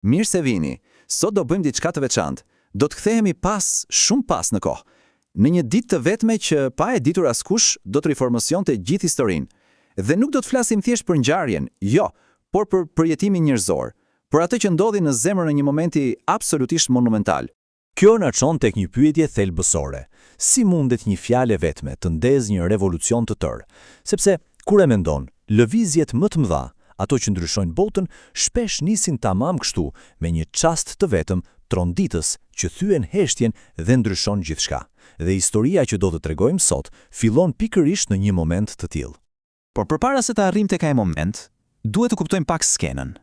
Mirë se vini. Sot do bëjmë diçka të veçantë. Do të kthehemi shumë pas në kohë. Në një ditë të vetme që pa e ditur askush do të riformacionte gjithë historinë. Dhe nuk do të flasim thjesht për ngjarjen, jo, por për përjetimin njerëzor, për atë që ndodhi në zemrën e një momenti absolutisht monumental. Kjo na çon tek një pyetje thelbësore. Si mundet një fjalë vetme të ndezë një revolucion të tërë? Sepse kur e mendon, lëvizjet më të mëdha, ato që ndryshojnë botën, shpesh nisin tamam kështu, me një çast të vetëm, tronditës, që thyen heshtjen dhe ndryshon gjithçka. Dhe historia që do të tregojmë sot fillon pikërisht në një moment të tillë. Por përpara se të arrijmë tek ai moment, duhet të kuptojmë pak skenën.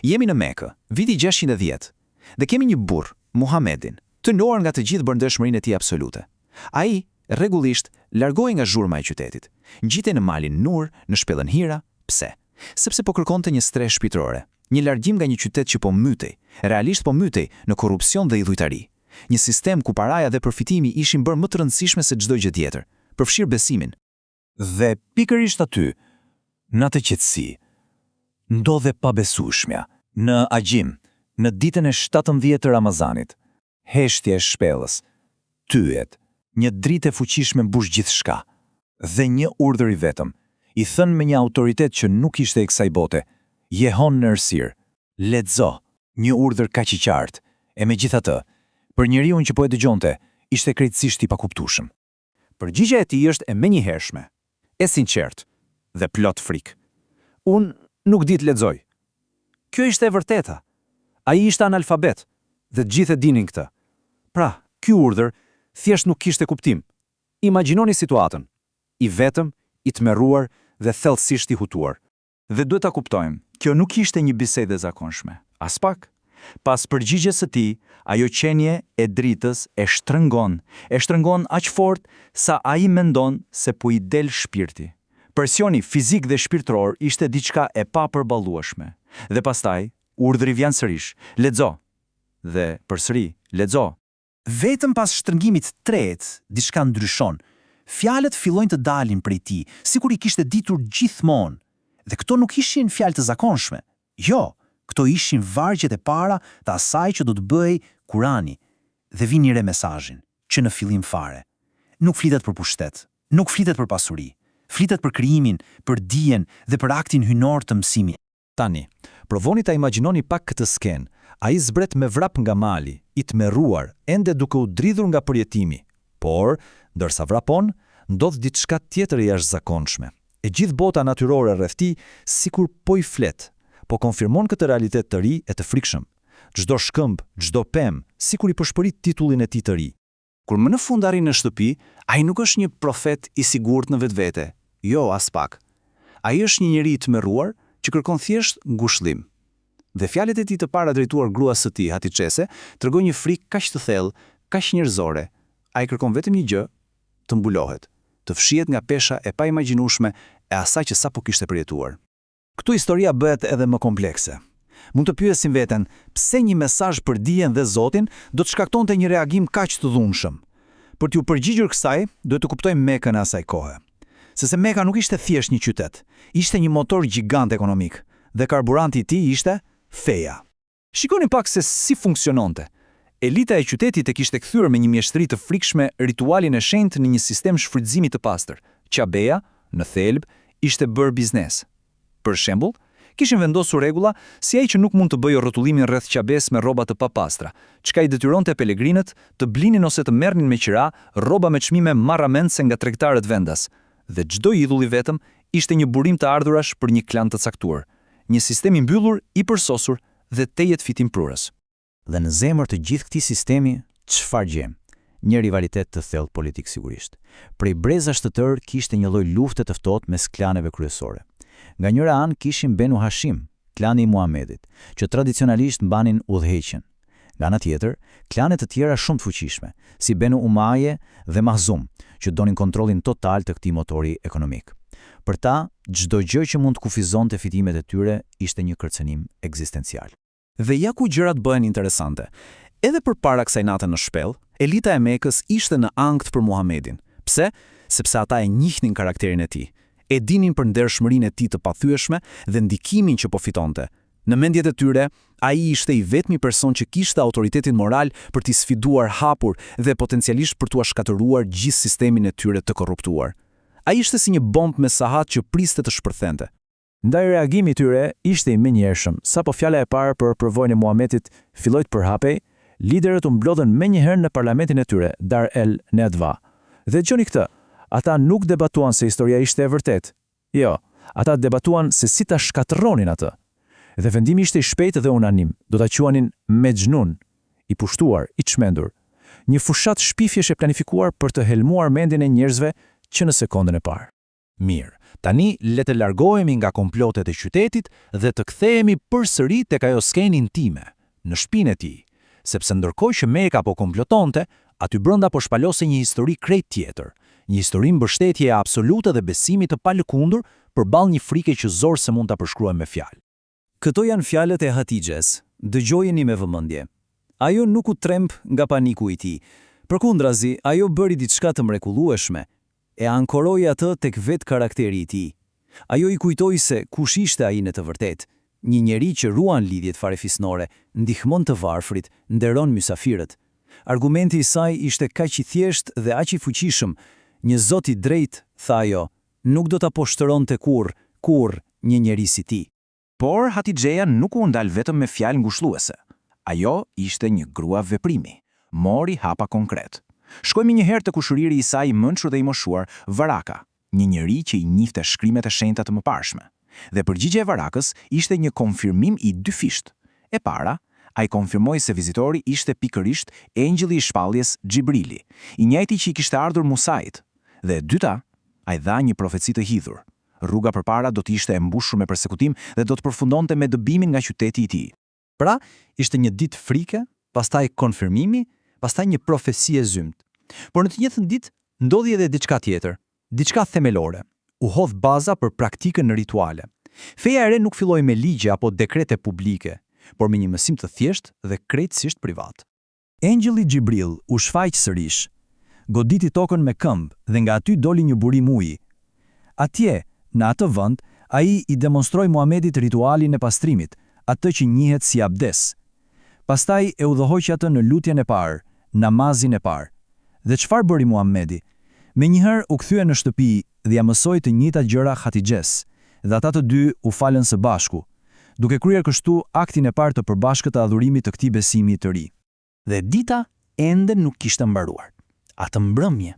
Jemi në Mekë, viti 610, dhe kemi një burr, Muhamedin, të njohur nga të gjithë bërndeshmërinë e tij absolute. Ai rregullisht largohej nga zhurma e qytetit. Ngjitej në malin Nur, në shpellën Hira. Pse? Sepse po kërkonte një stres shpirtërore, një largim nga një qytet që po mytej, realisht po mytej në korrupsion dhe idhujtari. Një sistem ku paraja dhe përfitimi ishin bërë më të rëndësishme se çdo gjë tjetër, përfshirë besimin. Dhe pikërisht aty, në atë qetësi, ndodhe pabesueshmja. Në agjim, në ditën e 17 të Ramazanit, heshtja e shpellës, tyet, një dritë e fuqishme mbush gjithçka, dhe një urdhër i vetëm, i thënë me një autoritet që nuk ishte e kësaj bote, jehon në errësirë, lexo, një urdhër kaq i qartë, e megjithatë, për njeriu që po e dëgjonte, ishte krejtësisht i pakuptueshëm. Përgjigjja e tij është e menjëhershme, e sinqertë dhe plot frikë. Unë nuk di të lexoj. Kjo ishte e vërteta. Ai ishte analfabet dhe të gjithë e dinin këtë. Pra, ky urdhër thjesht nuk kishte kuptim. Imagjinoni situatën, i vetëm, i tmerruar dhe thellësisht i hutuar. Dhe duhet ta kuptojmë, kjo nuk ishte një bisedë e zakonshme. As pak. Pas përgjigjes së tij, ajo qenie e dritës e shtrëngon aq fort sa ai mendon se po i del shpirti. Presioni fizik dhe shpirtëror ishte diçka e papërballueshme. Dhe pastaj, urdhri vjen sërish, lexo. Dhe përsëri, lexo. Vetëm pas shtrëngimit të tretë, diçka ndryshon. Fjalët fillojnë të dalin prej tij, sikur i kishte ditur gjithmonë. Dhe këto nuk ishin fjalë të zakonshme. Jo, këto ishin vargjet e para të asaj që do të bëhej Kurani. Dhe vini re mesazhin, që në fillim fare. Nuk flitet për pushtet, nuk flitet për pasuri. Flitet për krijimin, për dijen dhe për aktin hynor të mësimit. Tani, provoni ta imagjinoni pak këtë skenë. Ai zbret me vrap nga mali, i tmerruar, ende duke u dridhur nga përjetimi. Por, ndërsa vrapon, ndodh diçka tjetër e jashtëzakonshme. E gjithë bota natyrore rreth tij sikur po i flet, po konfirmon këtë realitet të ri e të frikshëm. Çdo shkëmb, çdo pemë, sikur i përshpërit titullin e tij të ri. Kur më në fund arrin në shtëpi, ai nuk është një profet i sigurt në vetvete. Jo, as pak. Ai është një njeri i tmerruar që kërkon thjesht ngushëllim. Dhe fjalët e tij të para drejtuar gruas së tij, Hatiçese, tregojnë një frikë kaq të thellë, kaq njerëzore. Ai kërkon vetëm një gjë, të mbulohet, të fshihet nga pesha e paimagjinueshme e asaj që sapo kishte përjetuar. Këtu historia bëhet edhe më komplekse. Mund të pyesim veten, pse një mesazh për dijen dhe Zotin do të shkaktonte një reagim kaq të dhunshëm? Për t'ju përgjigjur kësaj, duhet të kuptojmë Mekën e asaj kohe. Sepse Meka nuk ishte thjesht një qytet, ishte një motor gjigant ekonomik, dhe karburanti i tij ishte feja. Shikoni pak se si funksiononte. Elita e qytetit e kishte kthyer me një mjeshtri të frikshme ritualin e shenjtë në një sistem shfrytëzimi të pastër. Qabeja, në thelb, ishte bërë biznes. Për shembull, kishin vendosur rregulla si ai që nuk mund të bëjë rrotullimin rreth qabes me rroba të papastra, çka i detyronte pelegrinët të blinin ose të merrnin me qira rroba me çmime marramendse nga tregtarët vendas. Dhe çdo idhull i vetëm ishte një burim të ardhurash për një klan të caktuar, një sistem i mbyllur, i përsosur dhe tejet fitimprurës. Dhe në zemër të gjithë këtij sistemi, çfarë gjejmë? Një rivalitet të thellë politik sigurisht. Prej brezash të tërë kishte një lloj lufte të ftohtë mes klaneve kryesore. Nga njëra anë kishim Benu Hashim, klani i Muhamedit, që tradicionalisht mbanin udhëheqjen. Nga ana tjetër, klanet të tjera shumë të fuqishme, si Benu Umaje dhe Mahzum, që donin kontrollin total të këtij motori ekonomik. Për ta, çdo gjë që mund të kufizonte fitimet e tyre ishte një kërcënim ekzistencial. Dhe ja ku gjërat bëhen interesante. Edhe përpara kësaj nate në shpellë, elita e Mekës ishte në ankth për Muhamedin. Pse? Sepse ata e njihnin karakterin e tij, e dinin për ndershmërinë e tij të pathyeshme dhe ndikimin që po fitonte. Në mendjet e tyre, ai ishte i vetmi person që kishte autoritetin moral për t'i sfiduar hapur dhe potencialisht për t'u shkatëruar gjithë sistemin e tyre të korruptuar. Ai ishte si një bombë me sahat që priste të shpërthente. Ndaj reagimi i tyre ishte i menjëhershëm. Sapo fjala e parë për përvojën e Muhamedit filloi të përhapej, liderët u mblodhen menjëherë në parlamentin e tyre, Dar el Nedva. Dhe dëgjoni këtë, ata nuk debatuan se historia ishte e vërtetë. Jo, ata debatuan se si ta shkatërronin atë. Dhe vendimi ishte i shpejtë dhe unanim. Do ta quanin Mexhnun, i pushtuar, i çmendur. Një fushat shpifjesh e planifikuar për të helmuar mendjen e njerëzve që në sekondën e parë. Mirë, tani le të largohemi nga komplotet e qytetit dhe të kthehemi përsëri tek ajo skenë intime, në shtëpinë e tij, sepse ndërkohë që Amerika po komplotonte, aty brenda po shpalose një histori krejt tjetër, një histori mbështetjeje absolute dhe besimi të palëkundur përballë një frike që zorë se mund ta përshkruajmë me fjalë. Këto janë fjalët e Hatixhes. Dëgjojeni me vëmendje. Ajo nuk u tremb nga paniku i tij. Përkundrazi, ajo bëri diçka të mrekullueshme. E ankoroi atë tek vetë karakteri i tij. Ajo i kujtoi se kush ishte ai në të vërtetë, një njeri që ruan lidhjet farefisnore, ndihmon të varfrit, nderon mysafirët. Argumenti i saj ishte kaq i thjeshtë dhe aq i fuqishëm. Një zot i drejtë, tha ajo, nuk do ta poshtëronte kurrë një njeri si ti. Por Hatixheja nuk u ndal vetëm me fjalë ngushëlluese. Ajo ishte një grua veprimi, mori hapa konkret. Shkojmë një herë te kushëriri i saj i mençur dhe i moshuar, Varaka, një njeri që i njihte shkrimet e shenjta të mëparshme. Dhe përgjigjja e Varakës ishte një konfirmim i dyfisht. E para, ai konfirmoi se vizitori ishte pikërisht engjëlli i shpalljes Xhibrili, i njëjti që i kishte ardhur Musait. Dhe e dyta, ai dha një profeci të hidhur. Rruga përpara do të ishte e mbushur me përsekutim dhe do të përfundonte me dëbimin nga qyteti i tij. Pra, ishte një ditë frike, pastaj konfirmimi, pastaj një profesi e zymt. Por në të njëjtën ditë ndodhi edhe diçka tjetër, diçka themelore. U hodh baza për praktikën rituale. Feja e re nuk filloi me ligje apo dekrete publike, por me një mësim të thjeshtë dhe krejtësisht privat. Engjëlli Xhibril u shfaq sërish, goditi tokën me këmbë dhe nga aty doli një burim uji. Atje, në atë vend, ai i demonstroi Muhamedit ritualin e pastrimit, atë që njihet si abdes. Pastaj e udhëhoqi atë në lutjen e parë, namazin e parë. Dhe çfarë bëri Muhamedi? Menjëherë u kthye në shtëpi dhe ja mësoi të njëjtat gjëra Hatixhes, dhe ata të dy u falën së bashku, duke kryer kështu aktin e parë të përbashkët të adhurimit të këtij besimi të ri. Dhe dita ende nuk kishte mbaruar. Atë mbrëmje,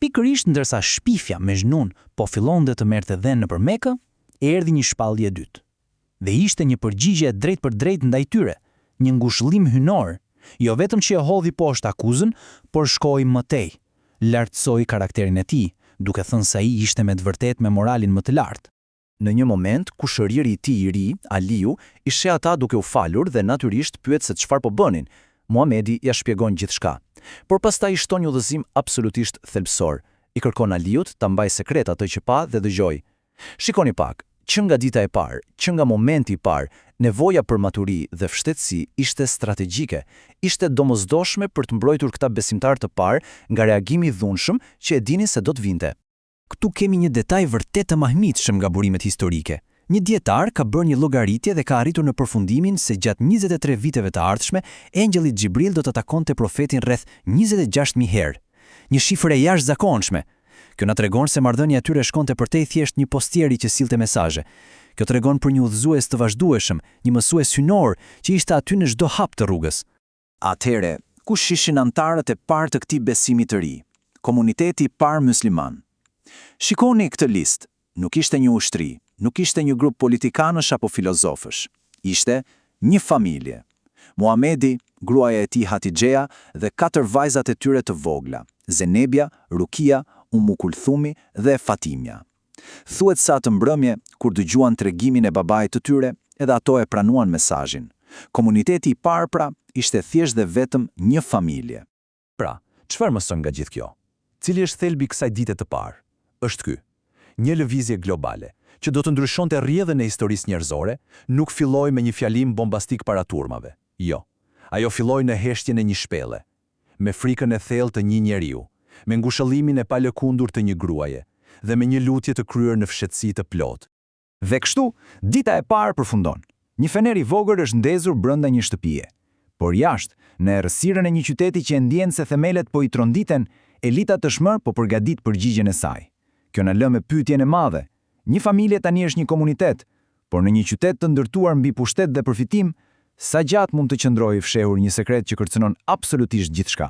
pikërisht ndërsa shpifja Mexhnun po fillonte të merrte dhënë nëpër Mekë, erdhi një shpallje e dytë. Dhe ishte një përgjigje drejt për drejt ndaj tyre, një ngushëllim hynor, jo vetëm që e hodhi poshtë akuzën, por shkoi më tej, lartësoi karakterin e tij, duke thënë se ai ishte me të vërtetë me moralin më të lartë. Në një moment, kushëriri i tij i ri, Aliu, i sheh ata duke u falur dhe natyrisht pyet se çfarë po bënin. Muhamedi ja shpjegon gjithçka, por pastaj shton një udhëzim absolutisht thelbësor. I kërkon Aliut ta mbajë sekret atë që pa dhe dëgjoi. Shikoni pak, që nga dita e parë, që nga momenti i parë, nevoja për maturi dhe vështetësi ishte strategjike, ishte domosdoshme për të mbrojtur këta besimtar të parë nga reagimi i dhunshëm që e dinin se do të vinte. Këtu kemi një detaj vërtet të mahmitshëm nga burimet historike. Një dietar ka bërë një llogaritje dhe ka arritur në përfundimin se gjatë 23 viteve të ardhshme, engjëlli Xhibril do të takonte profetin rreth 26.000 herë. Një shifër e jashtëzakonshme. Kjo na tregon se marrëdhënia e tyre shkonte përtej thjesht një postieri që sillte mesazhe. Kjo tregon për një udhëzues të vazhdueshëm, një mësues hynor që ishte aty në çdo hap të rrugës. Atëherë, kush ishin anëtarët e parë të këtij besimi të ri? Komuniteti i parë musliman. Shikoni këtë listë. Nuk ishte një ushtri, nuk ishte një grup politikanësh apo filozofësh. Ishte një familje. Muhamedi, gruaja e tij Hatixheja dhe 4 vajzat e tyre të vogla, Zenebia, Rukia, Kulthumi dhe Fatimja. Thuhet se atë mbrëmje, kur dëgjuan tregimin e babait të tyre, edhe ato e pranuan mesazhin. Komuniteti i parë pra ishte thjesht dhe vetëm një familje. Pra, çfarë mëson nga gjithë kjo? Cili është thelbi i kësaj dite të parë? Është ky. Një lëvizje globale, që do të ndryshonte rrjedhën e historisë njerëzore, nuk filloi me një fjalim bombastik para turmave. Jo. Ajo filloi në heshtjen e një shpelle, me frikën e thellë të një njeriu, me ngushëllimin e palëkundur të një gruaje dhe me një lutje të kryer në fshehtësi të plotë. Dhe kështu, dita e parë përfundon. Një fener i vogël është ndezur brenda një shtëpie. Por jashtë, në errësirën e një qyteti që e ndjen se themelet po i tronditen, elita tashmë po përgatit përgjigjen e saj. Kjo na lë me pyetjen e madhe. Një familje tani është një komunitet, por në një qytet të ndërtuar mbi pushtet dhe përfitim, sa gjatë mund të qëndrojë fshehur një sekret që kërcënon absolutisht gjithçka?